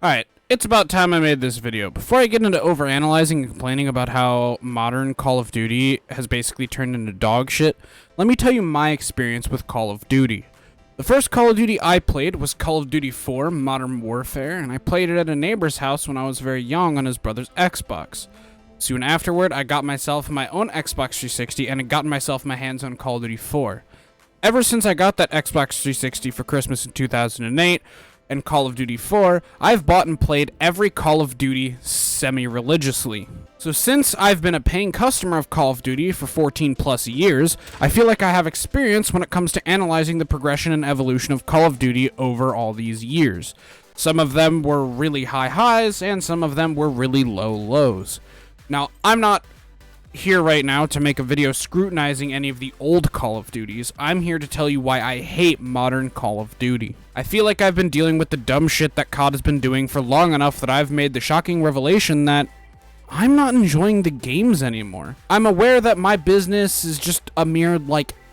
Alright, it's about time I made this video. Before I get into overanalyzing and complaining about how modern Call of Duty has basically turned into dog shit, let me tell you my experience with Call of Duty. The first Call of Duty I played was Call of Duty 4 Modern Warfare, and I played it at a neighbor's house when I was very young on his brother's Xbox. Soon afterward, I got myself my own Xbox 360 and had gotten myself my hands on Call of Duty 4. Ever since I got that Xbox 360 for Christmas in 2008, and Call of Duty 4, I've bought and played every Call of Duty semi-religiously. So since I've been a paying customer of Call of Duty for 14 plus years, I feel like I have experience when it comes to analyzing the progression and evolution of Call of Duty over all these years. Some of them were really high highs, and some of them were really low lows. Now, I'm not here right now to make a video scrutinizing any of the old Call of Duties. I'm here to tell you why I hate modern Call of Duty. I feel like I've been dealing with the dumb shit that COD has been doing for long enough that I've made the shocking revelation that I'm not enjoying the games anymore. I'm aware that my business is just a mere,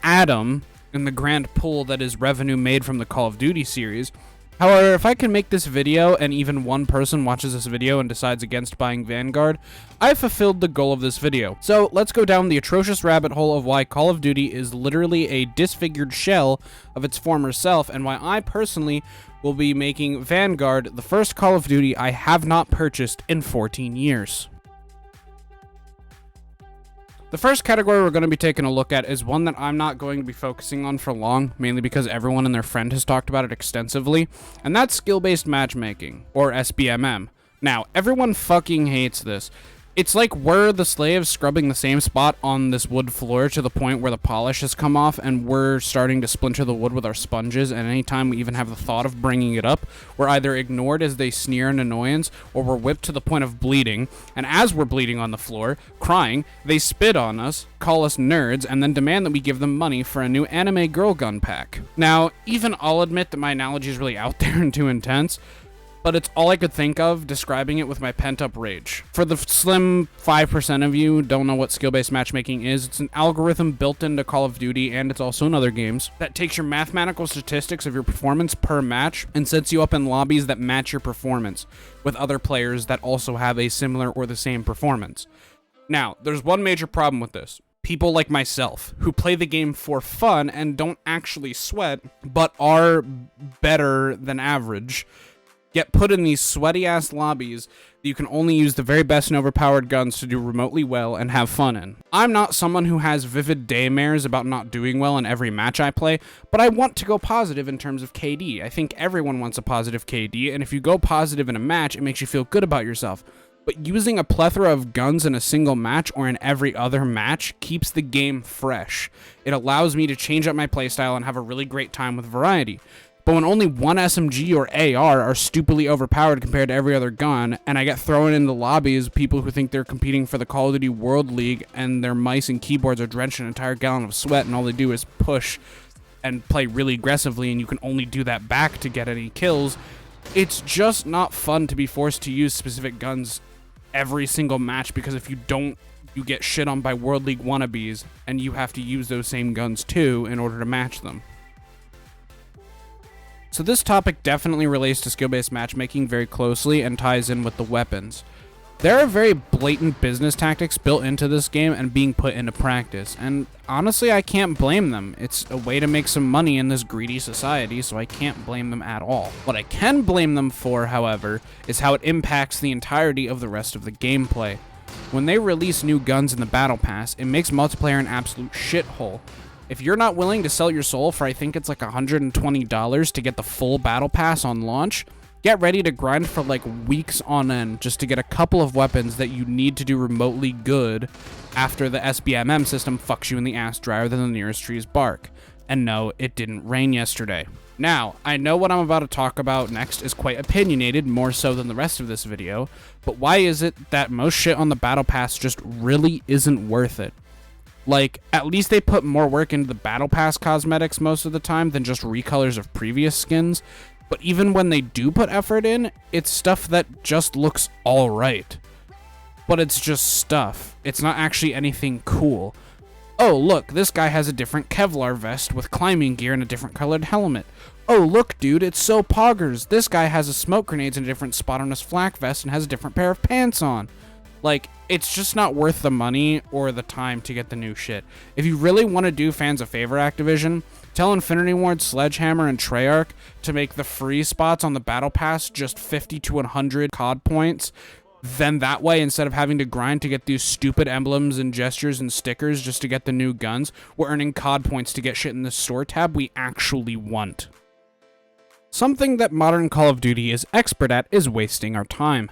atom in the grand pool that is revenue made from the Call of Duty series. However, if I can make this video and even one person watches this video and decides against buying Vanguard, I've fulfilled the goal of this video. So let's go down the atrocious rabbit hole of why Call of Duty is literally a disfigured shell of its former self, and why I personally will be making Vanguard the first Call of Duty I have not purchased in 14 years. The first category we're going to be taking a look at is one that I'm not going to be focusing on for long, mainly because everyone and their friend has talked about it extensively, and that's skill-based matchmaking, or SBMM. Now, everyone fucking hates this. It's like we're the slaves scrubbing the same spot on this wood floor to the point where the polish has come off, and we're starting to splinter the wood with our sponges, and anytime we even have the thought of bringing it up, we're either ignored as they sneer in annoyance, or we're whipped to the point of bleeding, and as we're bleeding on the floor, crying, they spit on us, call us nerds, and then demand that we give them money for a new anime girl gun pack. Now, even I'll admit that my analogy is really out there and too intense, but it's all I could think of describing it with my pent-up rage. For the slim 5% of you who don't know what skill-based matchmaking is, it's an algorithm built into Call of Duty, and it's also in other games, that takes your mathematical statistics of your performance per match and sets you up in lobbies that match your performance with other players that also have a similar or the same performance. Now, there's one major problem with this. People like myself, who play the game for fun and don't actually sweat, but are better than average, get put in these sweaty-ass lobbies that you can only use the very best and overpowered guns to do remotely well and have fun in. I'm not someone who has vivid daymares about not doing well in every match I play, but I want to go positive in terms of KD. I think everyone wants a positive KD, and if you go positive in a match, it makes you feel good about yourself. But using a plethora of guns in a single match or in every other match keeps the game fresh. It allows me to change up my playstyle and have a really great time with variety. But when only one SMG or AR are stupidly overpowered compared to every other gun, and I get thrown into lobbies of people who think they're competing for the Call of Duty World League, and their mice and keyboards are drenched in an entire gallon of sweat, and all they do is push and play really aggressively, and you can only do that back to get any kills, it's just not fun to be forced to use specific guns every single match, because if you don't, you get shit on by World League wannabes, and you have to use those same guns too in order to match them. So this topic definitely relates to skill-based matchmaking very closely and ties in with the weapons. There are very blatant business tactics built into this game and being put into practice, and honestly I can't blame them. It's a way to make some money in this greedy society, so I can't blame them at all. What I can blame them for, however, is how it impacts the entirety of the rest of the gameplay. When they release new guns in the Battle Pass, it makes multiplayer an absolute shithole. If you're not willing to sell your soul for, I think it's like $120 to get the full Battle Pass on launch, get ready to grind for weeks on end just to get a couple of weapons that you need to do remotely good after the SBMM system fucks you in the ass drier than the nearest tree's bark. And no, it didn't rain yesterday. Now, I know what I'm about to talk about next is quite opinionated, more so than the rest of this video, but why is it that most shit on the Battle Pass just really isn't worth it? At least they put more work into the Battle Pass cosmetics most of the time than just recolors of previous skins. But even when they do put effort in, it's stuff that just looks alright. But it's just stuff. It's not actually anything cool. Oh, look, this guy has a different Kevlar vest with climbing gear and a different colored helmet. Oh, look, dude, it's so poggers. This guy has a smoke grenades in a different spot on his flak vest and has a different pair of pants on. Like, it's just not worth the money or the time to get the new shit. If you really want to do fans a favor, Activision, tell Infinity Ward, Sledgehammer, and Treyarch to make the free spots on the Battle Pass just 50 to 100 COD points. Then that way, instead of having to grind to get these stupid emblems and gestures and stickers just to get the new guns, we're earning COD points to get shit in the store tab we actually want. Something that modern Call of Duty is expert at is wasting our time.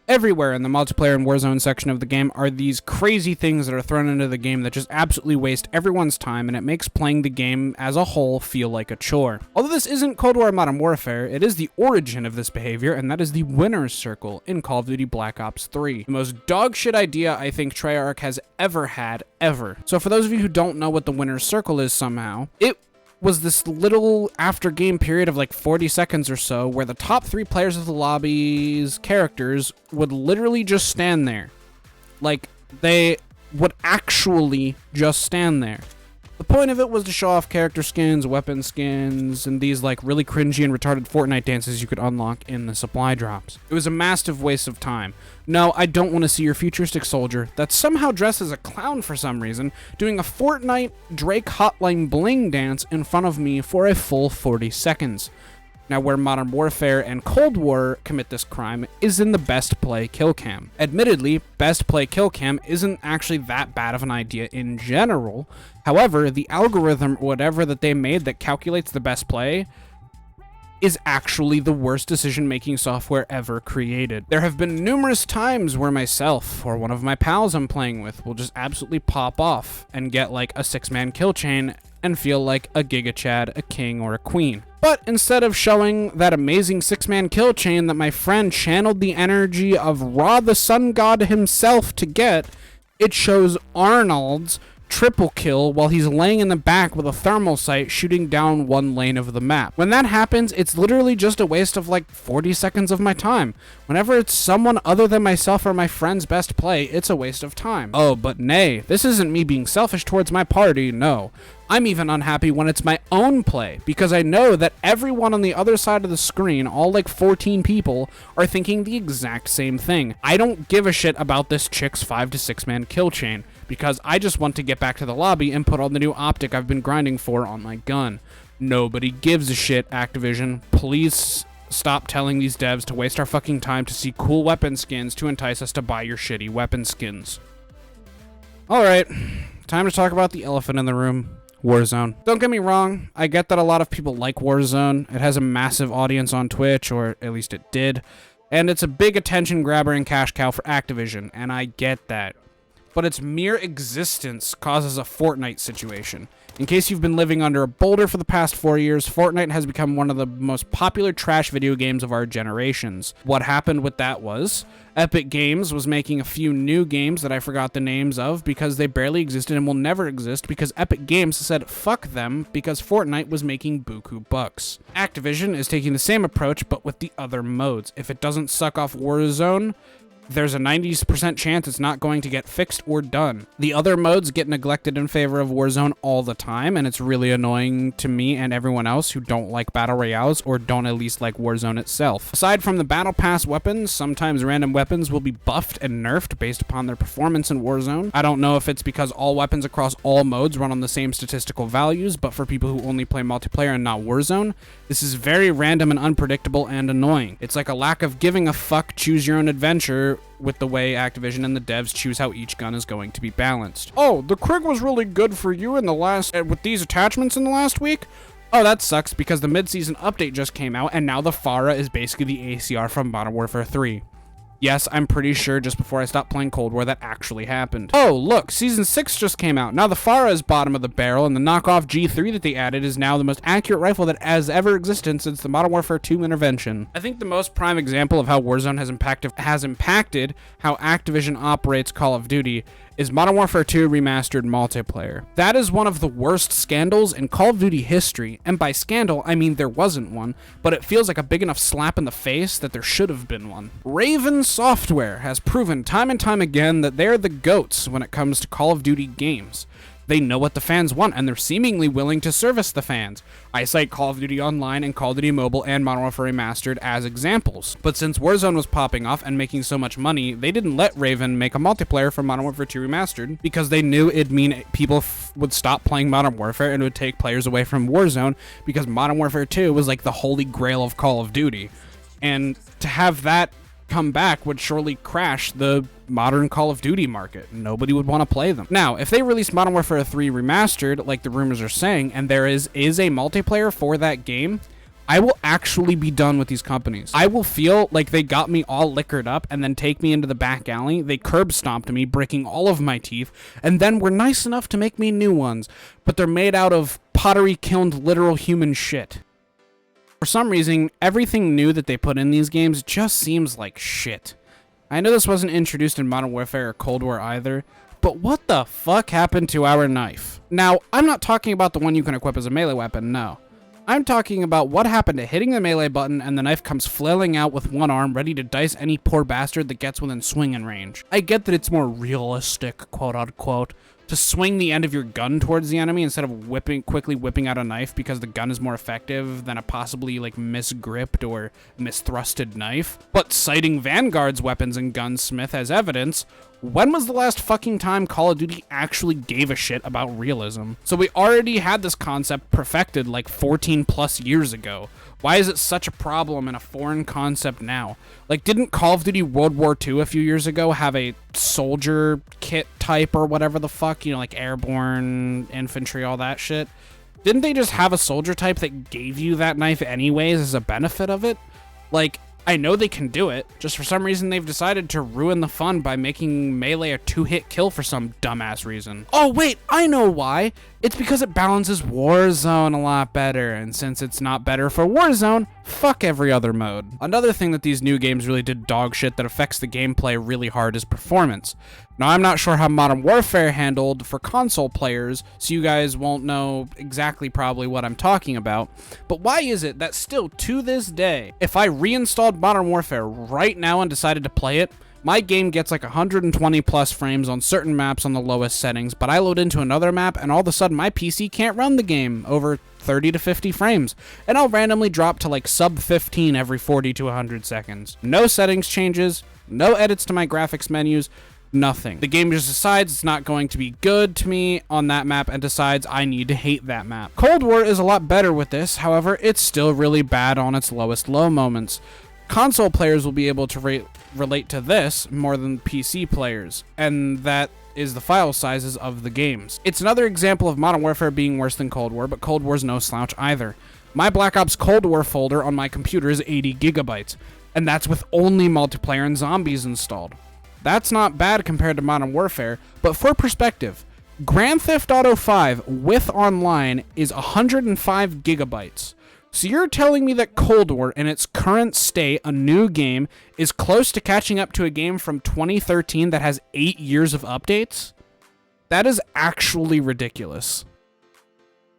Everywhere in the multiplayer and Warzone section of the game are these crazy things that are thrown into the game that just absolutely waste everyone's time, and it makes playing the game as a whole feel like a chore. Although this isn't Cold War Modern Warfare, it is the origin of this behavior, and that is the Winner's Circle in Call of Duty Black Ops 3. The most dogshit idea I think Treyarch has ever had, ever. So for those of you who don't know what the Winner's Circle is somehow, it was this little after game period of like 40 seconds or so where the top 3 players of the lobby's characters would literally just stand there. Like, they would actually just stand there. The point of it was to show off character skins, weapon skins, and these like really cringy and retarded Fortnite dances you could unlock in the supply drops. It was a massive waste of time. No, I don't want to see your futuristic soldier that's somehow dressed as a clown for some reason doing a Fortnite Drake Hotline Bling dance in front of me for a full 40 seconds. Now, where Modern Warfare and Cold War commit this crime is in the best play kill cam. Admittedly, best play kill cam isn't actually that bad of an idea in general. However, the algorithm or whatever that they made that calculates the best play is actually the worst decision-making software ever created. There have been numerous times where myself or one of my pals I'm playing with will just absolutely pop off and get like a 6-man kill chain and feel like a Giga Chad, a king, or a queen. But instead of showing that amazing 6-man kill chain that my friend channeled the energy of Ra the Sun God himself to get, it shows Arnold's triple kill while he's laying in the back with a thermal sight shooting down one lane of the map. When that happens, it's literally just a waste of like 40 seconds of my time. Whenever it's someone other than myself or my friend's best play, it's a waste of time. Oh, but nay, this isn't me being selfish towards my party, no. I'm even unhappy when it's my own play, because I know that everyone on the other side of the screen, all like 14 people, are thinking the exact same thing. I don't give a shit about this chick's 5 to 6-man kill chain, because I just want to get back to the lobby and put on the new optic I've been grinding for on my gun. Nobody gives a shit, Activision. Please stop telling these devs to waste our fucking time to see cool weapon skins to entice us to buy your shitty weapon skins. Alright, time to talk about the elephant in the room. Warzone. Don't get me wrong, I get that a lot of people like Warzone. It has a massive audience on Twitch, or at least it did, and it's a big attention grabber and cash cow for Activision, and I get that. But its mere existence causes a Fortnite situation. In case you've been living under a boulder for the past 4 years, Fortnite has become one of the most popular trash video games of our generations. What happened with that was, Epic Games was making a few new games that I forgot the names of because they barely existed and will never exist because Epic Games said fuck them because Fortnite was making buku bucks. Activision is taking the same approach but with the other modes. If it doesn't suck off Warzone, there's a 90% chance it's not going to get fixed or done. The other modes get neglected in favor of Warzone all the time, and it's really annoying to me and everyone else who don't like Battle Royales or don't at least like Warzone itself. Aside from the Battle Pass weapons, sometimes random weapons will be buffed and nerfed based upon their performance in Warzone. I don't know if it's because all weapons across all modes run on the same statistical values, but for people who only play multiplayer and not Warzone, this is very random and unpredictable and annoying. It's like a lack of giving a fuck, choose your own adventure with the way Activision and the devs choose how each gun is going to be balanced. Oh, the Krig was really good for you in the last with these attachments in the last week? Oh, that sucks because the mid-season update just came out and now the Farah is basically the ACR from Modern Warfare 3. Yes, I'm pretty sure just before I stopped playing Cold War that actually happened. Oh, look, Season 6 just came out. Now the Farah is bottom of the barrel, and the knockoff G3 that they added is now the most accurate rifle that has ever existed since the Modern Warfare 2 intervention. I think the most prime example of how Warzone has impacted how Activision operates Call of Duty is Modern Warfare 2 Remastered multiplayer. That is one of the worst scandals in Call of Duty history, and by scandal, I mean there wasn't one, but it feels like a big enough slap in the face that there should have been one. Raven Software has proven time and time again that they're the GOATs when it comes to Call of Duty games. They know what the fans want, and they're seemingly willing to service the fans. I cite Call of Duty Online and Call of Duty Mobile and Modern Warfare Remastered as examples. But since Warzone was popping off and making so much money, they didn't let Raven make a multiplayer for Modern Warfare 2 Remastered because they knew it'd mean people would stop playing Modern Warfare and it would take players away from Warzone, because Modern Warfare 2 was like the holy grail of Call of Duty. And to have that come back would surely crash the modern Call of Duty market. Nobody would want to play them. Now, if they release Modern Warfare 3 Remastered, like the rumors are saying, and there is a multiplayer for that game, I will actually be done with these companies. I will feel like they got me all liquored up and then take me into the back alley. They curb stomped me, breaking all of my teeth, and then were nice enough to make me new ones, but they're made out of pottery kilned literal human shit. For some reason, everything new that they put in these games just seems like shit. I know this wasn't introduced in Modern Warfare or Cold War either, but what the fuck happened to our knife? Now, I'm not talking about the one you can equip as a melee weapon, no. I'm talking about what happened to hitting the melee button and the knife comes flailing out with one arm, ready to dice any poor bastard that gets within swinging range. I get that it's more realistic, quote unquote, to swing the end of your gun towards the enemy instead of quickly whipping out a knife, because the gun is more effective than a possibly like misgripped or misthrusted knife. But citing Vanguard's weapons and gunsmith as evidence, when was the last fucking time Call of Duty actually gave a shit about realism? So we already had this concept perfected like 14 plus years ago. Why is it such a problem and a foreign concept now? Like, didn't Call of Duty World War II a few years ago have a soldier kit type or whatever the fuck, you know, like airborne, infantry, all that shit? Didn't they just have a soldier type that gave you that knife anyways as a benefit of it? Like, I know they can do it, just for some reason they've decided to ruin the fun by making melee a 2-hit kill for some dumbass reason. Oh wait, I know why! It's because it balances Warzone a lot better, and since it's not better for Warzone, fuck every other mode. Another thing that these new games really did dog shit that affects the gameplay really hard is performance. Now, I'm not sure how Modern Warfare handled for console players, so you guys won't know exactly probably what I'm talking about, but why is it that still to this day, if I reinstalled Modern Warfare right now and decided to play it, my game gets like 120 plus frames on certain maps on the lowest settings, but I load into another map and all of a sudden my PC can't run the game over 30 to 50 frames, and I'll randomly drop to like sub 15 every 40 to 100 seconds. No settings changes, no edits to my graphics menus, nothing. The game just decides it's not going to be good to me on that map and decides I need to hate that map. Cold War is a lot better with this, however, it's still really bad on its lowest low moments. Console players will be able to relate to this more than PC players, and that is the file sizes of the games. It's another example of Modern Warfare being worse than Cold War, but Cold War's no slouch either. My Black Ops Cold War folder on my computer is 80 gigabytes, and that's with only multiplayer and zombies installed. That's not bad compared to Modern Warfare, but for perspective, Grand Theft Auto 5 with online is 105 gigabytes. So you're telling me that Cold War, in its current state, a new game, is close to catching up to a game from 2013 that has 8 years of updates? That is actually ridiculous.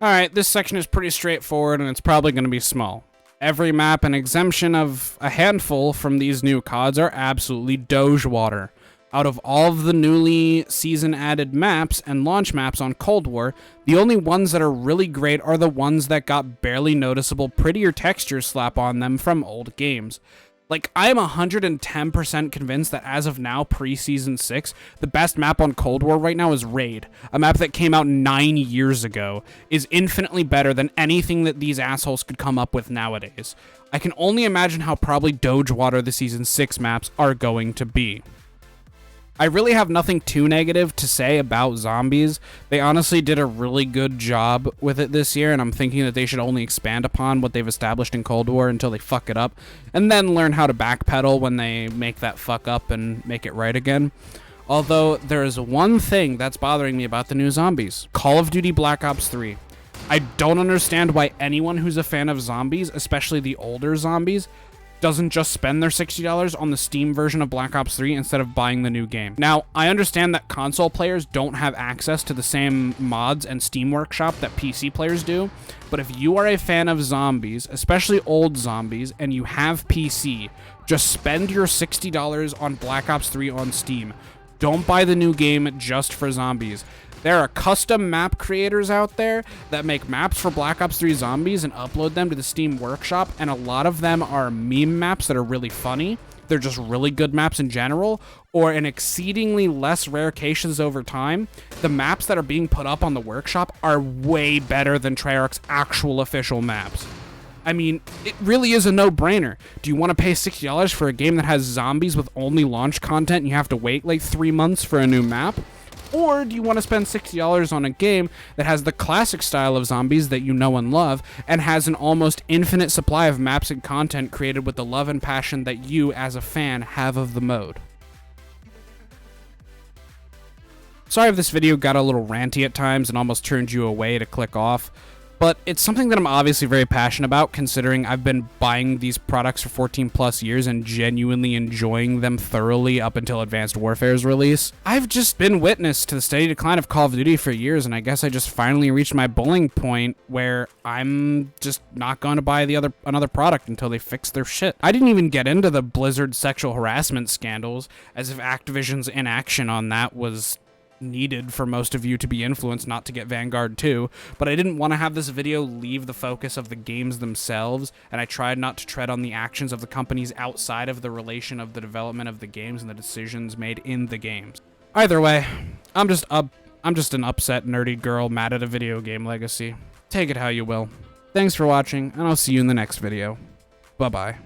Alright, this section is pretty straightforward and it's probably going to be small. Every map and exemption of a handful from these new CODs are absolutely Doge water. Out of all of the newly season-added maps and launch maps on Cold War, the only ones that are really great are the ones that got barely noticeable prettier textures slap on them from old games. Like, I am 110% convinced that as of now, pre-Season 6, the best map on Cold War right now is Raid. A map that came out 9 years ago is infinitely better than anything that these assholes could come up with nowadays. I can only imagine how probably Doge water the Season 6 maps are going to be. I really have nothing too negative to say about zombies. They honestly did a really good job with it this year, and I'm thinking that they should only expand upon what they've established in Cold War until they fuck it up, and then learn how to backpedal when they make that fuck up and make it right again. Although, there is one thing that's bothering me about the new zombies. Call of Duty Black Ops 3. I don't understand why anyone who's a fan of zombies, especially the older zombies, doesn't just spend their $60 on the Steam version of Black Ops 3 instead of buying the new game. Now, I understand that console players don't have access to the same mods and Steam Workshop that PC players do, but if you are a fan of zombies, especially old zombies, and you have PC, just spend your $60 on Black Ops 3 on Steam. Don't buy the new game just for zombies. There are custom map creators out there that make maps for Black Ops 3 Zombies and upload them to the Steam Workshop, and a lot of them are meme maps that are really funny. They're just really good maps in general, or in exceedingly less rare cases over time, the maps that are being put up on the Workshop are way better than Treyarch's actual official maps. I mean, it really is a no-brainer. Do you want to pay $60 for a game that has zombies with only launch content and you have to wait like 3 months for a new map? Or do you want to spend $60 on a game that has the classic style of zombies that you know and love, and has an almost infinite supply of maps and content created with the love and passion that you, as a fan, have of the mode? Sorry if this video got a little ranty at times and almost turned you away to click off, but it's something that I'm obviously very passionate about, considering I've been buying these products for 14 plus years and genuinely enjoying them thoroughly up until Advanced Warfare's release. I've just been witness to the steady decline of Call of Duty for years, and I guess I just finally reached my bulling point where I'm just not going to buy another product until they fix their shit. I didn't even get into the Blizzard sexual harassment scandals, as if Activision's inaction on that was needed for most of you to be influenced not to get Vanguard 2, but I didn't want to have this video leave the focus of the games themselves, and I tried not to tread on the actions of the companies outside of the relation of the development of the games and the decisions made in the games. Either way, I'm just an upset nerdy girl mad at a video game legacy. Take it how you will. Thanks for watching, and I'll see you in the next video. Bye-bye.